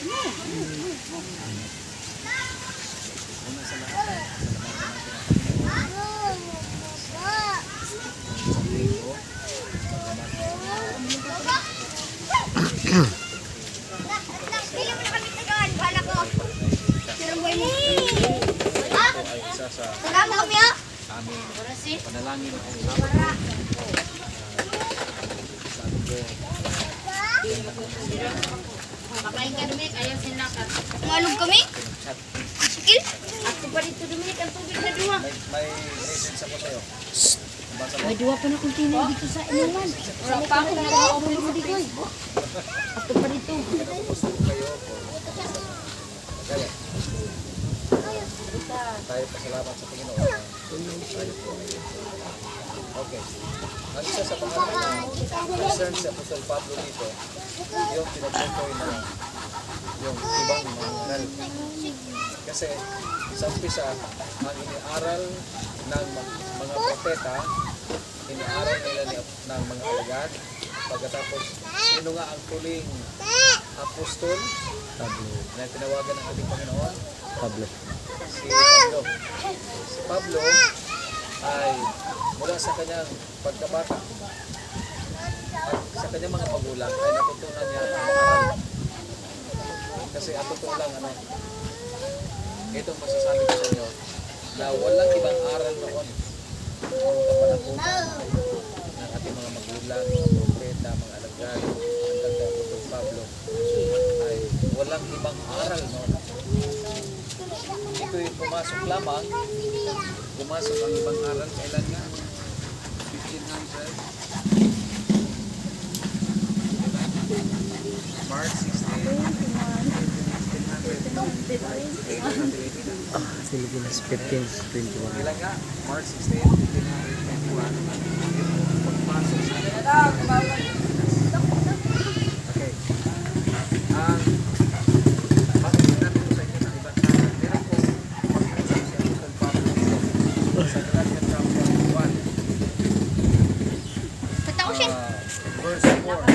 Una sa lahat, ay isa sa aming panalangin ng sabi ko, Makain ka Dominic, ayaw sinakat. Malog kami? chat. Sikil? Ako pa dito Dominic, ang tubig na duwa. May message ako sa'yo. Basa mo. May duwa pa na kung tinaw dito sa inuman. Wala pa ako nag-open mo dito. Ako pa dito. Gusto kayo po. Kaya. Tayo pasalamat sa Panginoon. Tayo po. Okay. Ang isa sa pangalan na concern si Apostol Pablo dito, yung pinagtukoy na yung ibang mga kasi sa umpisa, ang iniaral ng mga propeta, iniaral nila ng mga alagad. Pagkatapos, sino nga ang tuling apostol? Pablo. Na tinawagan ng ating Panginoon? Pablo. Si Pablo. Si Pablo ay mula sa kanyang pagkabata at sa kanyang mga magulang ay natutunan niya ang aral. Kasi at totoo lang, itong masasabi ko sa inyo na walang ibang aral noon noong kapanahunan ng ating mga magulang, mga propeta, mga alagad, hanggang kay Apostol Pablo ay walang ibang aral noon. Ito'y pumasok lamang, pumasok ang ibang aral kailan nga? 1500? March 16? 1880? Philippines 1521. Kailan nga? March 16, 1821. Pagpasok sa okay. Bakit natin ko sa inyo ng ibang salat? Pero po, pagpasok sa Apostol Pablo dito, sa Galatians chapter 1, verse 4.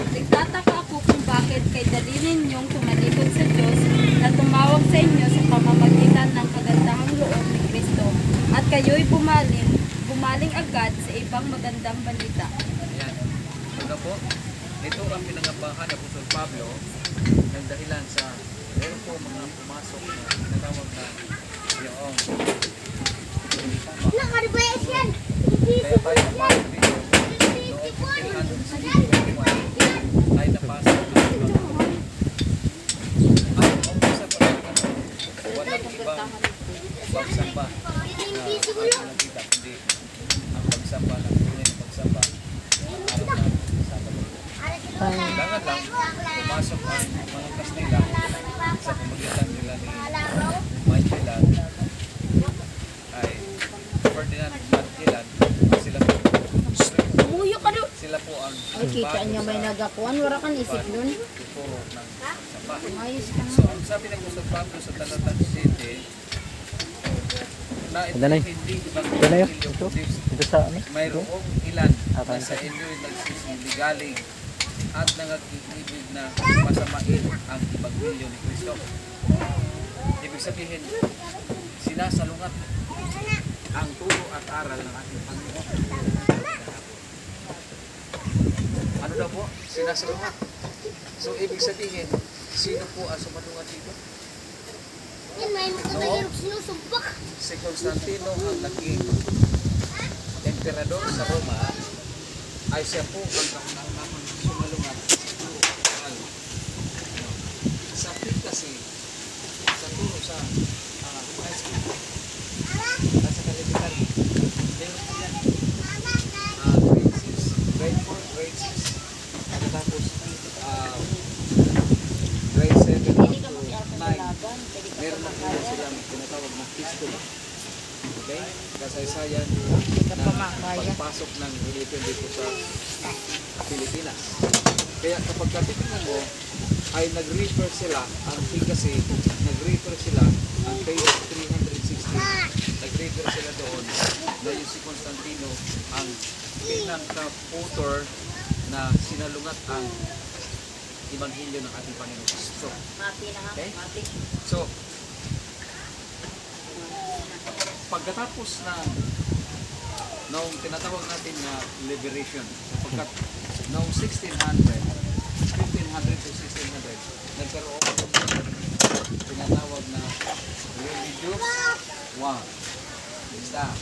Nagtataka ako kung bakit kay dalinin niyong tumalikod sa Diyos na tumawag sa inyo sa pamamagitan ng kagandahang loob ni Kristo at kayo'y bumaling agad sa ibang magandang balita. Ayan. Ano po? Ito ang pinangambahan ni Apostol Pablo ng dahilan sa meron po mga pumasok na tinatawag na yung kaya tayo napasok dito noong 1521 ay napasok na ang umpisa pa rin walang ibang pagsamba na ating nakita kundi ang pagsamba ng tunay na pagsamba ng araw na Sabado. Kailangan lang pumasok ang mga Kastila sa pamagitan nila ni Magellan ay Ferdinand Magellan sila po ang Ay, kita niya may nagakuan. Wala kang isip nun. tuturo ng samba. Ayos ka So, ang sabi ng Apostol Pablo sa Talatang 7 na ito Danay. hindi ibang Danay, Ebanghelyo, ito. kundi Ito sa ano? mayroong ilan Okay. na sa inyo'y nagsisiligaling at nangag-iibig na masamain ang Ebanghelyo ni Kristo. Ibig sabihin, sinasalungat ang turo at aral ng ating Panginoon. Ano daw po? Sinasalungat. So, ibig sabihin, sino po ang sumalungat dito? Si Constantino ang naging emperador sa Roma ay siya po ang kaunang-unang sumalungat sa kasi sa turo sa high school at sa elementary. Meron po yan. Grade 6, grade 4, grade 6. Tapos grade 7 up to 9. Meron na po silang tinatawag na history. Okay? Kasaysayan ng pagpasok ng religion dito sa Pilipinas. Kaya kapag titignan mo, ay nag-refer sila, ang kasi nag-refer sila, ang page 360, nag-refer sila doon na yung si Constantino ang pinaka-author na sinalungat ang Ebanghelyo ng ating Panginoon Kristo. Okay? So, pagkatapos na noong tinatawag natin na liberation, sapagkat noong 1500 to 1600, nagkaroon ng tinatawag na religious war. Basta.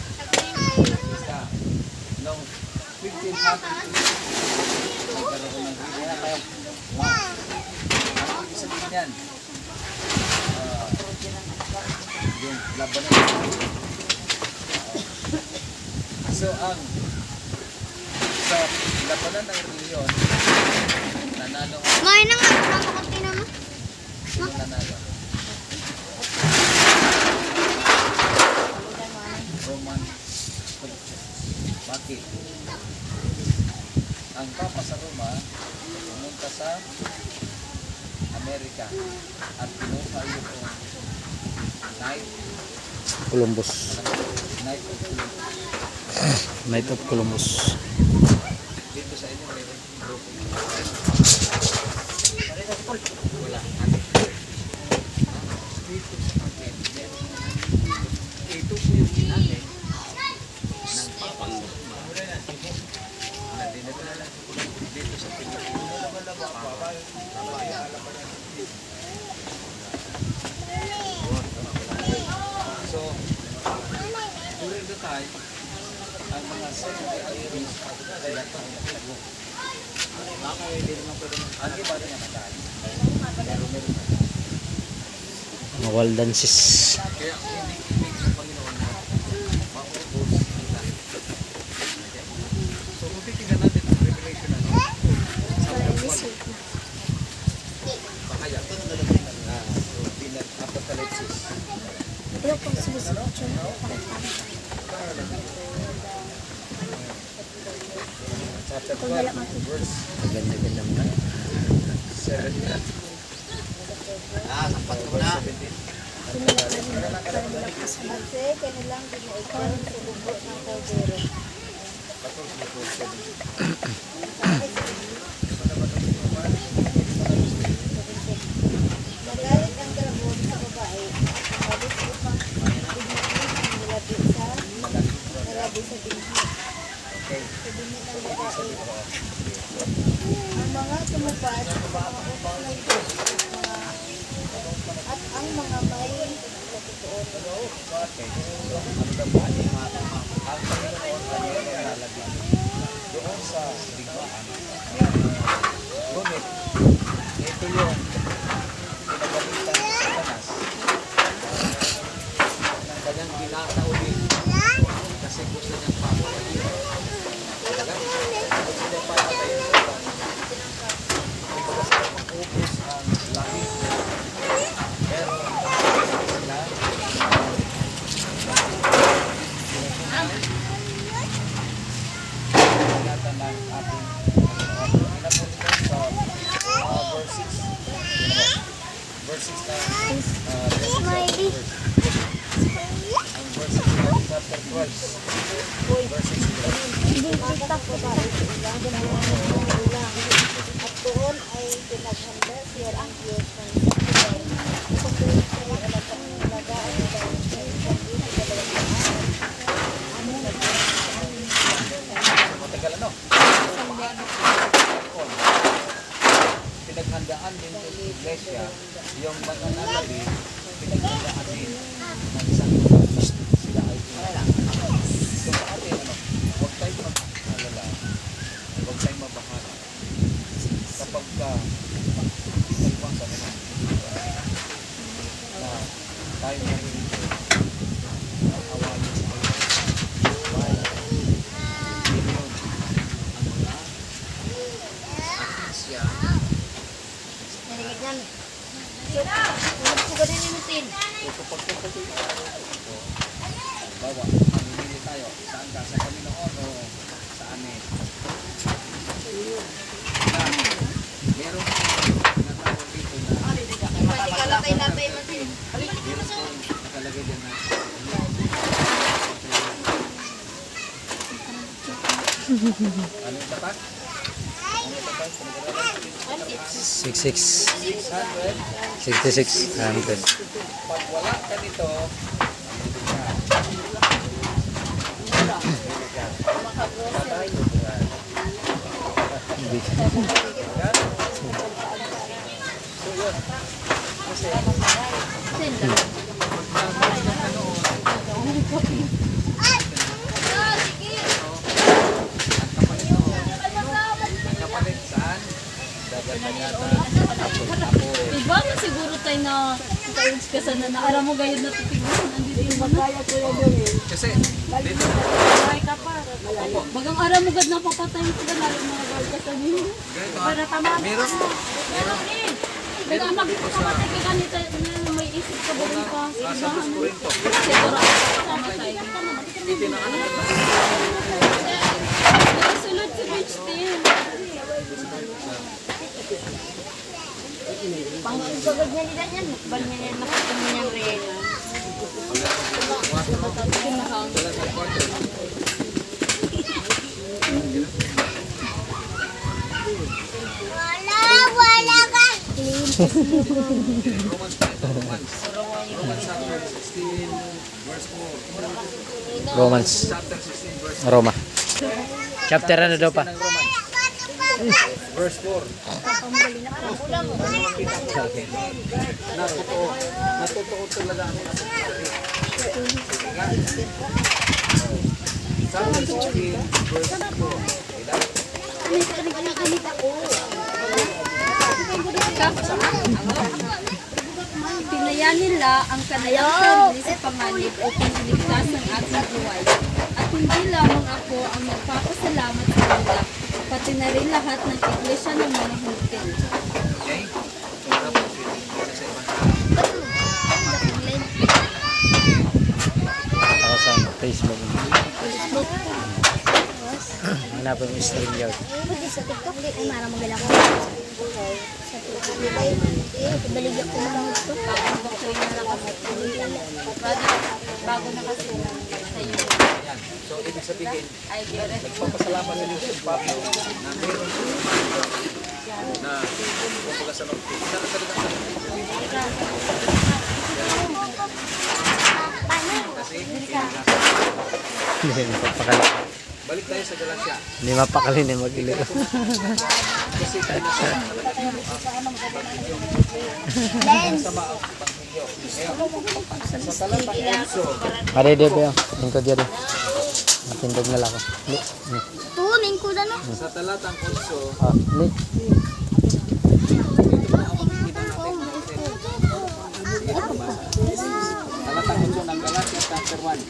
Noong 1500 to 1600, nagkaroon ng religious war. Ano ibig sabihin yan? Yung labanan. So ang sa labanan ng reliyon, nanalo ang Ngayon na nga, napakati naman. nanalo. Roman. Bakit? Ang Papa sa Roma pumunta sa Amerika at kinuha yung Knight Columbus. of Columbus. Knight of Columbus. Dito sa inyo may grupo. Wala. Dito sa akin. Ito po yung ginamit ng Papa Roma na dinadala dito sa Pilipinas. So, during the time, ang mga secretary sila ito ang nagtago. Baka hindi naman pwede ang iba rin ang nagtago. Pero meron na. Mga Waldenses. Kaya hindi ibig sa Panginoon na maubos nila. Okay? So kung titignan natin ang Revelation ano, chapter 1. Bahaya. Apocalypse. Pero kung sinisipicture mo, Chapter 12, verse Maganda-ganda mo na. 7. Sampat ko na. 17. kasi kanilang dinaikan sa lubo ng kaldero. Nagalit ang dragón sa babae. Nagalit upang nalabi sa binhi. Sa binhi ng babae. Ang mga tumupad sa mga upang ng Diyos at ang mga may katutuon. Okay. So, ang dapat ang Panginoon ay nalagay doon sa bigmaan. Ngunit, ito yung pinagalitan sa Satanas ng kanyang ginataulin kasi gusto niyang papatayin. Talaga? Gusto niyang papatayin sa Satanas. Kumbaga sila mag-ubos ang langit. Pero, sila ingatan ng ating Panginoon. Sa verse 6. Verse 6 na Smiley. ang verse 6 na chapter 12. Verse 6 nila. Hindi kita ko ba ito ulang, ulang. At doon ay pinaghanda siya ang Diyos ng Israel. Pagkulit sa mga lagaan ng dahil sa isang ito dalawang Matagal ano? Pinaghandaan din ng iglesia yung mga nalabi, pinaghandaan din ng isang Baptist. Sila ay pinaghandaan. So sa atin, huwag tayong mag-alala, huwag tayong mabahala. Kapag hindi tayo pang sa naman, Bawa, mamimili tayo. Saan ka? Sa Panginoon o sa amin? Na, meron tinatawag dito na Latay-latay mo din. meron po nakalagay dyan na ano yung tatak? Ano yung tatak? 66. 600. 66. 100. Pag wala ka nito, patay mo yan. Hindi. Yan. So yun. Kasi, ang kapalit saan? Dagat na yata. Apo. Diba na siguro tayo na ka-urge ka sana na aram mo gayon na titignan. Andito yung magkaya ko yan. Kasi, dito na. Opo. Bagang aram mo gad na papatay mo sila lalo mga gawin ka sa niyo. Ganito Para ha. tama. Meron. Bagang magpapamatay ka ganito na may isip ka ba rin pa. Sasabi ko rin to. Siguro ako kasama tayo. Itinaanan ko na. Sulod si Beach Team. Pangagagad niya nila yan. Mukbal niya yan. Nakatang niya rin. Wala ka. Romans pa ito. Romans. Romans chapter 16 verse 4. Romans. Chapter 16 verse 4. Roma. Chapter ano daw pa? Ng Romans. Verse 4. Natutuo. Natutuo talaga ako na Chapter 16 verse 4. Pinaya nila ang kanilang sarili sa panganib upang iligtas ang aking buhay. At hindi lamang ako ang nagpapasalamat sa kanila, pati na rin lahat ng iglesia ng mga Hudyo. Okay? Tapos ito sa ibang tao. Ako sa Facebook. Hanapin mo stream yard. Sa TikTok, ay marang magala ko. Sa TikTok, baligyan ko mga gusto. Bago na kasi sa iyo. Yan. So, ibig sabihin, Ay, Gere. nagpapasalamat sa Diyos si Pablo na meron na kumbaga sa North Korea. Saan ang salitang sa North Korea? Kasi, Hindi mapapakali. balik tayo sa Galatia. Hindi mapakali na mag-iliro. Kasi tayo na sa sama ang Ebanghelyo. Ngayon, sa talatang 8, Pare de ba yun? Lingkod yan. Matindog na lang ako. Ni. Ni. Tuning ko na no. sa talatang 8, Ah, ni. ito na ang makikita natin. Talatang 8 ng Galatia chapter 1.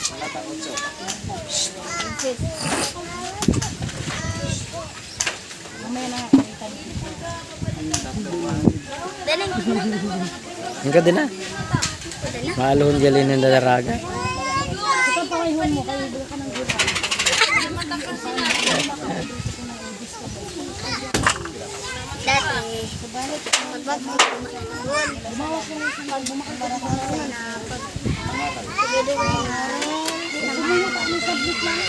Talatang 8. Daling ko na. Lingkod din na. Maaluhon gali ng daraga. Dati, pag gumawa ko ng pag bumakabara ko na pag siguro ko na gumawa ko ng subject lang.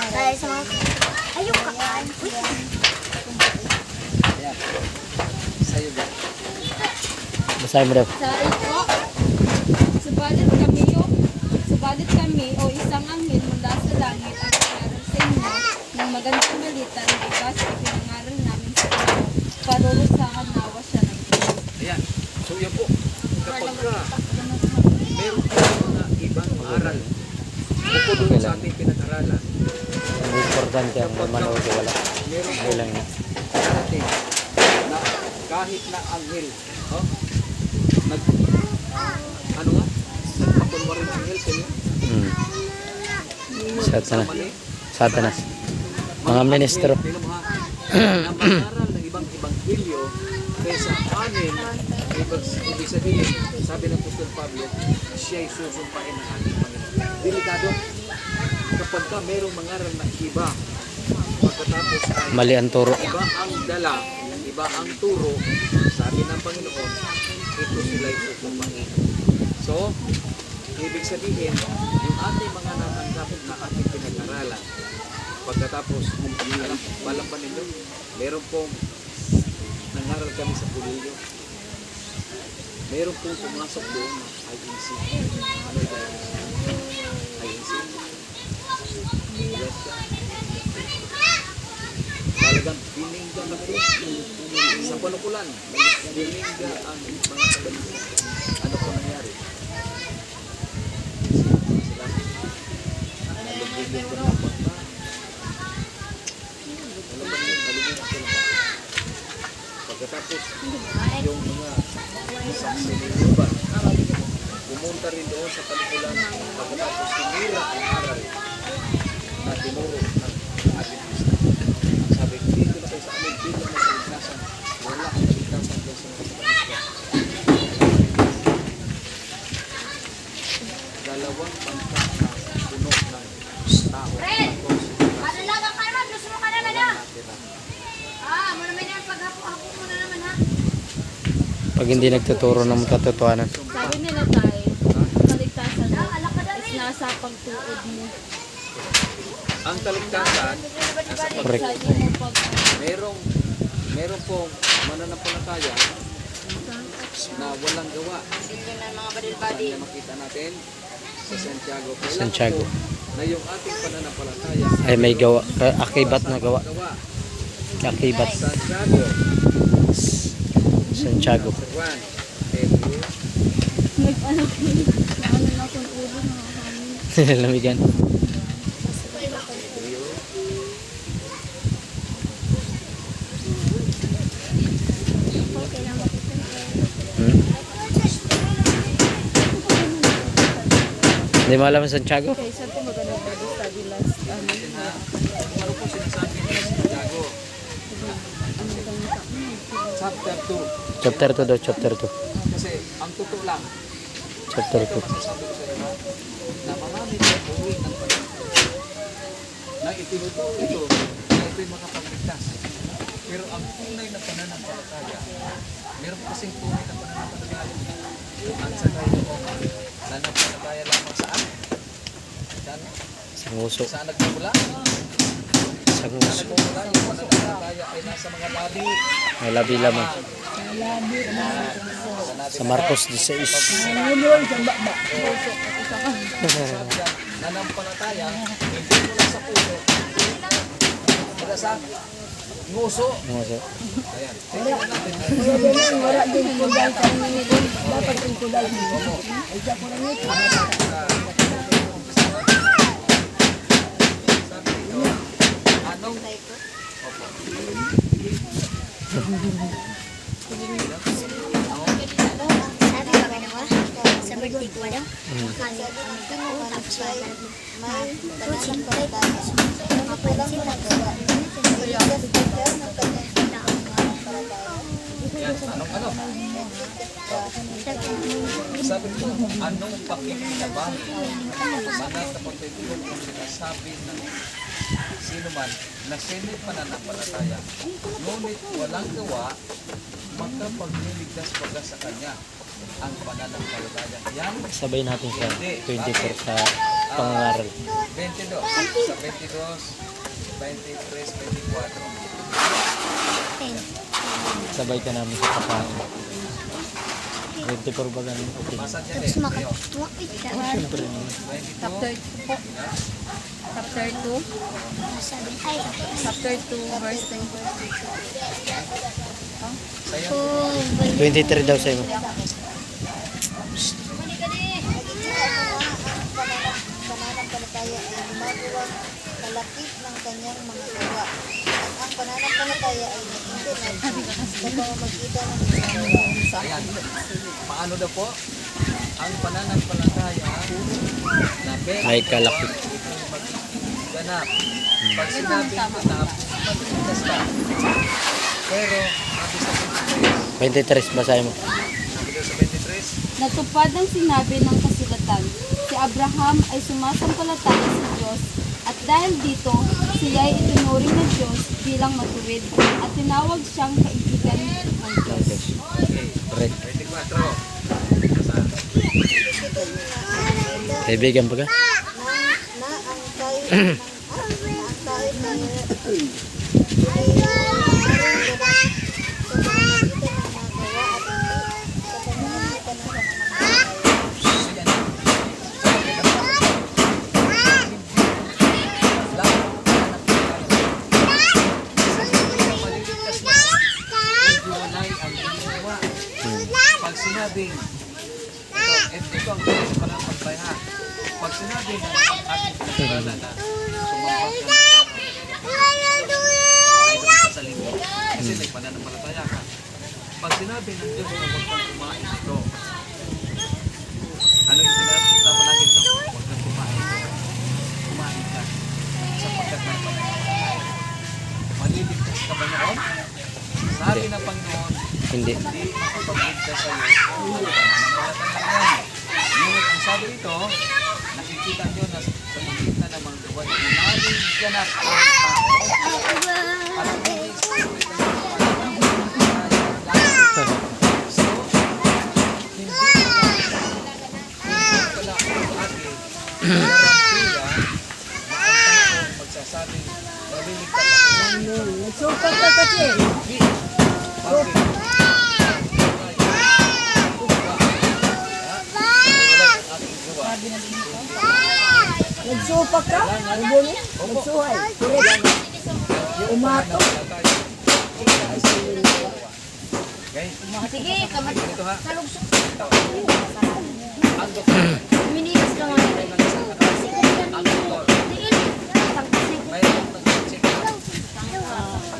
Dahil sa mga ayok ka. Sa'yo ba? Basahin mo daw. Sa ito, subalit kami o isang anghel mula sa langit ang pinangaral sa inyo ng magandang balita na iba sa ipinangaral namin sa inyo. Parurusahan nawa siya ng Diyos. Ayan. So yan po. Kapag ka meron tayong mga ibang aral bukod doon sa ating pinag-aralan, Ang importante ang manood o wala. meron po Okay lang yun. darating na kahit na anghel, oh, ano nga? Nagpakunwari ng anghel sa inyo? Satanas. Mali? Satanas. Mga ministro. Tingnan mo ha, na mag-aral ng ibang ebanghelyo kaysa amin Ibig sabihin, sabi ng Apostol Pablo, siya'y susumpain ng ating Panginoon. Delikado. Kapag ka mayroong mangaral na iba, pagkatapos ay Mali ang turo. iba ang dala, iba ang turo, sabi ng Panginoon, ito sila'y susumpain. So, ibig sabihin, yung ating mga natanggap na ating pinag-aralan, pagkatapos, alam pa ninyo, meron pong nangaral kami sa Pulilyo. Meron pong pumasok doon na INC. Ano ito? INC? Yes, talagang biningga na po sa panukulan. Biningga ang mga kabalitan. Ano po nangyari? Sila nalubugin ko na pa. Pagkatapos, yung mga saksi ni Ruban, pumunta rin doon sa palikulan pagkatapos sinira ang aral na tinuro ng Adventista. Sabi, dito na kayo sa amin, dito na sa ligtasan. Wala ang ligtasan dyan sa mga Adventista. Dalawang bangka na puno ng tao. Ano lang ang kayo? Gusto mo ka naman na? Mo naman yan. Paghapo-hapo mo na naman ha. Pag hindi nagtuturo ng katotohanan. Sabi nila tayo, kaligtasan mo is nasa pagtuod mo. Ang kaligtasan, nasa Correct. Sabi mo pag merong pong mananampalataya na walang gawa. Dito na mga Saan niya makita natin? Sa Santiago. Kailangan Santiago. po na yung ating pananampalataya Ay may gawa. Akibat na gawa. gawa. Akibat. Santiago. Santiago. 1. Thank you. ano na kung ulo na Lamigan. Hmm? Hindi mo alam ang Santiago? Okay, saan po maganda Bible study last Ano po sinasabi ni Santiago? Chapter 2. Chapter 2 daw, chapter 2. Kasi ang totoo lang, Chapter ito 2. masasabi ko sa inyo, na marami na uwi ng Panginoon na itinuturo ito na ito'y makapagligtas. Pero ang tunay na pananampalataya, meron kasing tunay na pananampalataya. Ang sakay ito, nananampalataya lamang saan? Saan? Sa nguso. Saan nagmumula? Sa Saan nguso. nagmumula? Yung pananampalataya ay nasa mga labi. May labi lamang. Sa Marcos 16. Sabi yan, nanampalataya, hindi mo lang sa puso. Wala sa nguso. Nguso. Ayan. Tingnan natin. Anong Sabi ba ka naman? Sa birthday ko daw? Tapos wala. May pananampalataya. Mapansin na gawa. yan? Anong sabi ko, anong pakikinabang mga kapatidulog kung sinasabi ng sino man na sino pananampalataya, ngunit walang gawa, makapagliligtas baga sa kanya ang pananampalataya. Yan, Sabay natin sa 24 sa pangangaral. 22, sa 22, 23, 24. Sabay ka namin sa pakain. 24 ba ganun? Okay. Basa niya din. Kayo. Siyempre naman. 22. Chapter 2 po. Chapter 2. Chapter 2 verse 10. Sa'yo. 23 daw sa'yo. Pananampalataya ay gumagawa kalakip ng kanyang mga gawa. At ang pananampalataya ay nag-internet sa pamamagitan ng mga gawa. Ayan. Paano daw po? Ang pananampalataya na May kalakip. ganap. Pag sinabing ganap, magligtas ka. Pero, sabi sa 23, basahin mo. Chris? Natupad ang sinabi ng kasulatan. Si Abraham ay sumasampalataya sa Diyos at dahil dito, siya ay itinuring ng Diyos bilang matuwid at tinawag siyang kaibigan ng Diyos. Okay. Red. 24. Kaibigan pa ka? na ang kain Maliligtas na iwalay ang ginawa. Pag sinabing, ito ang pananampay ha. Pag sinabing ng ating kasalanan na sumambag ka sa linggo, kasi may pananampalataya ka. Pag sinabi ng Diyos na huwag kang kumain ito, ano yung pinag-usapan natin ito? Huwag kang kumain. Kumain ka. Sapagkat may pananampalataya. Maliligtas ka ba noon? Sabi ng Panginoon, Hindi. hindi makapagligtas sa iyo. Pananampalataya yan. Ngunit ang sabi rito, nakikita nyo na sa pagitan ng mga gawa, inaling ganap ang tao at hindi so, hindi pala ang ating garantiya na ang tao magsasabing naliligtas ako. Nagsukat ka kasi. Hindi. Bakit? Nagsupak ka? Nagbuno? Nagsuhay? Correct. Umato? Okay? Sige, kamat. Ito ha. Kalugsok. Ang doktor. Minigas lang ako. Ang doktor. Mayroon nag-check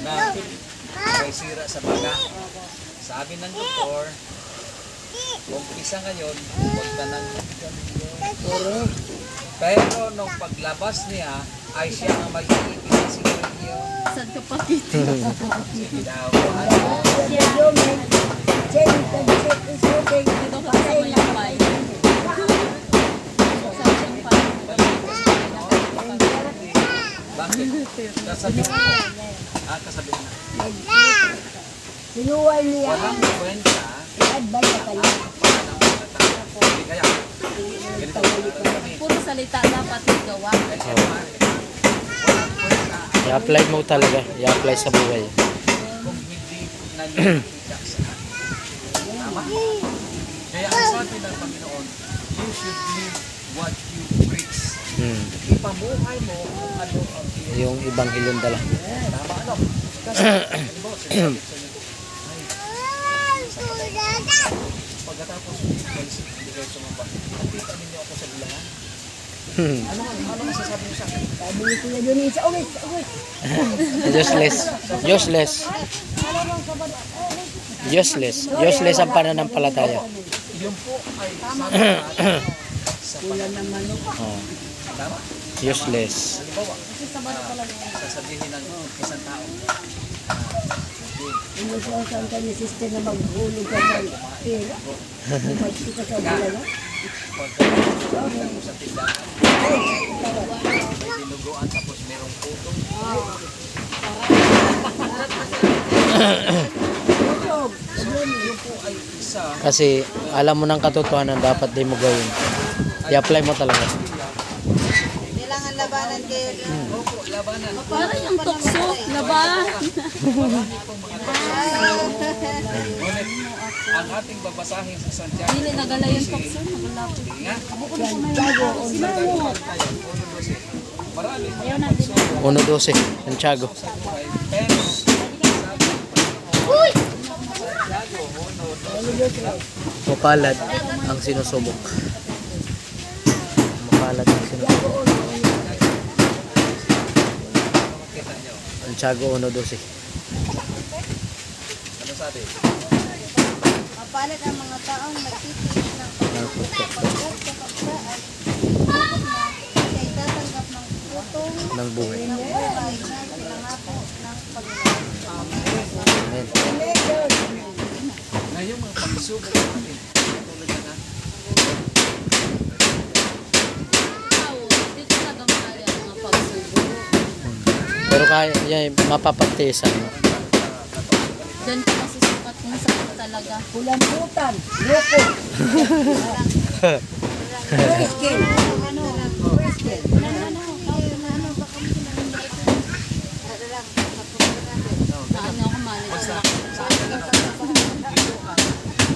na may sira sa baga. Sabi ng doktor, umpisa ngayon, huwag ka nang pero nung paglabas niya, ay siya ang mag-iibig ng sigarilyo. Saan ka pa dito? Sige daw. Ano? Dito ka sa may pay. Bakit? Kasabi mo. Kasabi mo na. Sinuway niya. Walang kwenta Advance ka ang lang. pananampalataya. Hindi kaya. Ganito kami. Puro salita dapat magawa. Kaya walang kwenta I-apply mo talaga. I-apply sa buhay. kung hindi nalilita sa atin. Tama? Kaya ang sabi ng Panginoon, you should live what you preach. Ipamuhay mo kung ano ang iyong Yung ibang hilong dala. tama ano. Kasi, ano ba, sinasabi sa inyo, ay, sa pagkatapos hindi kayo sumamba, nakita ninyo ako sa bilangan. Ano masasabi niyo sa akin? Sabi ni Kuya Johnny, sa ulit, sa ulit. Useless. Useless. Useless. Useless ang pananampalataya. Yun po ay sabi natin sa Panginoon. Oh. Tama? Useless. Halimbawa, sasabihin ng isang tao, Ano sa saan ka ni sister na maghulog ka ng pera? Magsi ka sa bulaga? pagkakita mo sa tindahan, may dinuguan tapos merong putong. Yun po ay isa. Kasi alam mo ng katotohanan dapat di mo gawin. I-apply mo talaga. Kailangan labanan kayo. Opo, labanan. Parang yung tukso, laban. Ngunit, ang ating babasahin sa Santiago, Dili nagala yung tukso, nagalapit. nga, Santiago, marami mga pagsubok 1.12. Santiago. sa buhay, pero Santiago, Mapalad ang sinusubok. Mapalad ang sinusubok. kita nyo. Santiago 1.12. Ano sabi? mapalat ang mga taong nagtitiis ng pagkat sa pagsaan, lubog na siya ay tatanggap ng putong Ng buhay. ng buhay na pinangako ng Panginoon. Amen. Ngayon mga pagsubok natin, tulad Pero kaya yan, mapapagtiisan mo. Diyan ko masusukat kung saan talaga. Kulambutan, loko. Whisky. Whisky. Ano ako malit.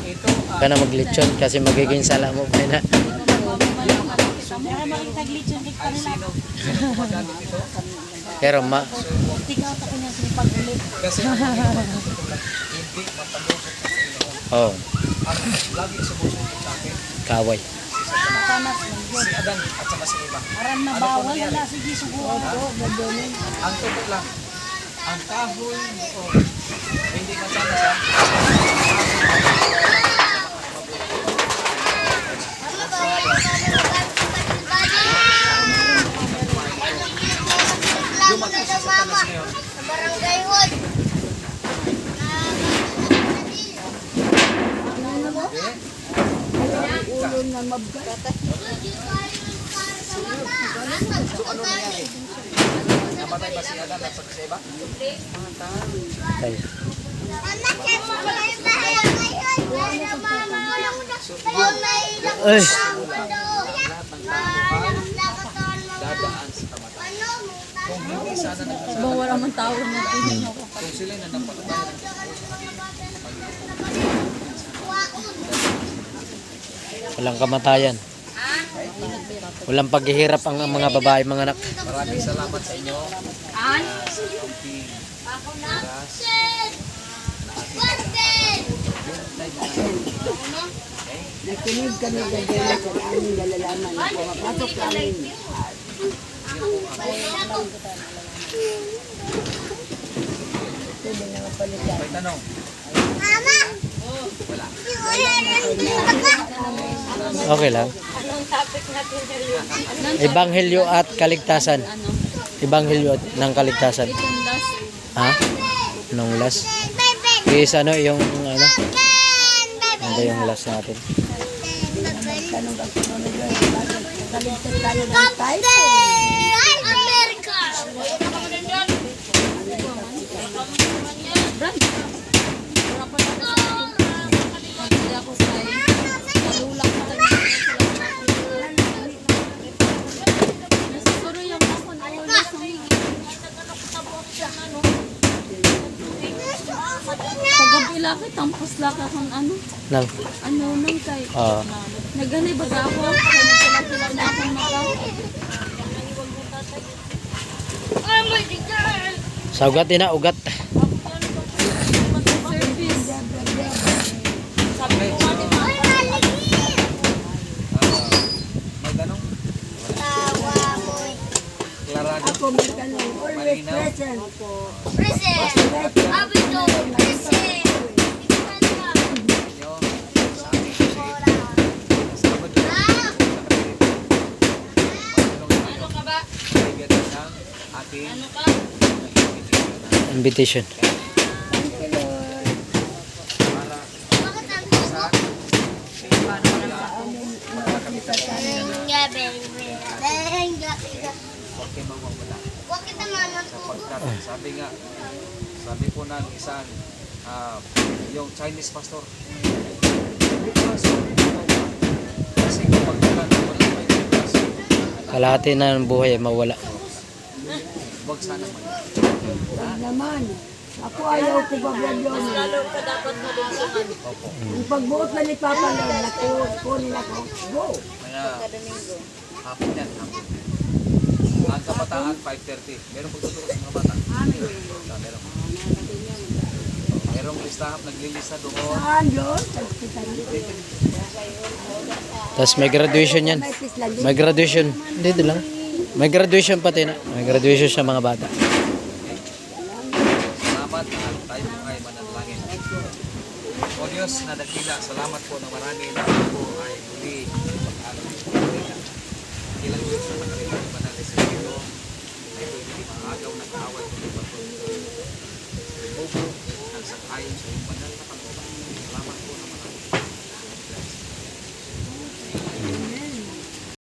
Ito, Kana maglitsyon kasi magiging sala mo pa na. ay sino gumagamit ito? Pero Kasi ang hindi mapalusot sa Panginoon. oh, Ang lagi sumusunod sa akin, kaway. si Adan at saka si Eva. Aram na Ano bawal po nangyari? na sige subukan ko. Ang totoo lang, ang kahoy o hindi kasama sa lumaki sa Satanas ngayon. Ulo na mabgat. So ano nangyari? Namatay ba si Adan at saka si Eva? Tayo. Ay, Dadaan sa kamatayan. Kung hindi sana nagkasama, Ba wala man tao na tingin ako. kung sila na napakatayan, walang kamatayan. Walang paghihirap ang mga babae, mga anak. maraming salamat sa inyo. An? Sa kaunting oras. Nakinig kami gagawin sa aming nalalaman na pumapasok namin. May tanong. Okay lang. Ebanghelyo at kaligtasan. Ano? Ebanghelyo ng kaligtasan. Itong last. Ha? Nung last? Is ano yung ano? Ano ba yung last natin? Kaligtas tayo ng typhoid. Brad. Wala pa na pagkili ako sa nalulak ko talaga. Nasusuro yung ako na ulo sa paggabi laki, tampos laki akong ano. Nang, Nang kay. ah, Nagani ba ako? Kaya nagpila na akong mata. sa ugat ina, ugat. Service. May tanong? Klarado. Ako may tanong, always present. Inyo sa ating kasama doon. Ano ka ba? Bigyan ng ating Invitation. para sa okay mawawala. Sapagkat sabi po ng isang yung Chinese pastor, bukas kasi kapag wala may bukas, Kalahati na ng buhay ay mawala. wag sana man. Wag naman. Ako ayaw ko bablabyon. Opo. Ang pagbuot na ni Papa Lord, kunin ako. Go! Kaya hapon yan, hapon. Ang kabataan 5:30. Meron pagtuturo sa mga bata. Meron. Merong listahan, naglilista doon. Saan yun? Hospital. Tapos may graduation yan. May pislan din. May graduation. Dito lang. May graduation pati na. May graduation sa mga bata. Salamat at tayo po ay mananalangin. O Diyos na dakila, salamat po na marami na po ay muli mag-alam. Ilang Diyos na magkalimutan ng Espiritu ay pwede maagaw na kaaway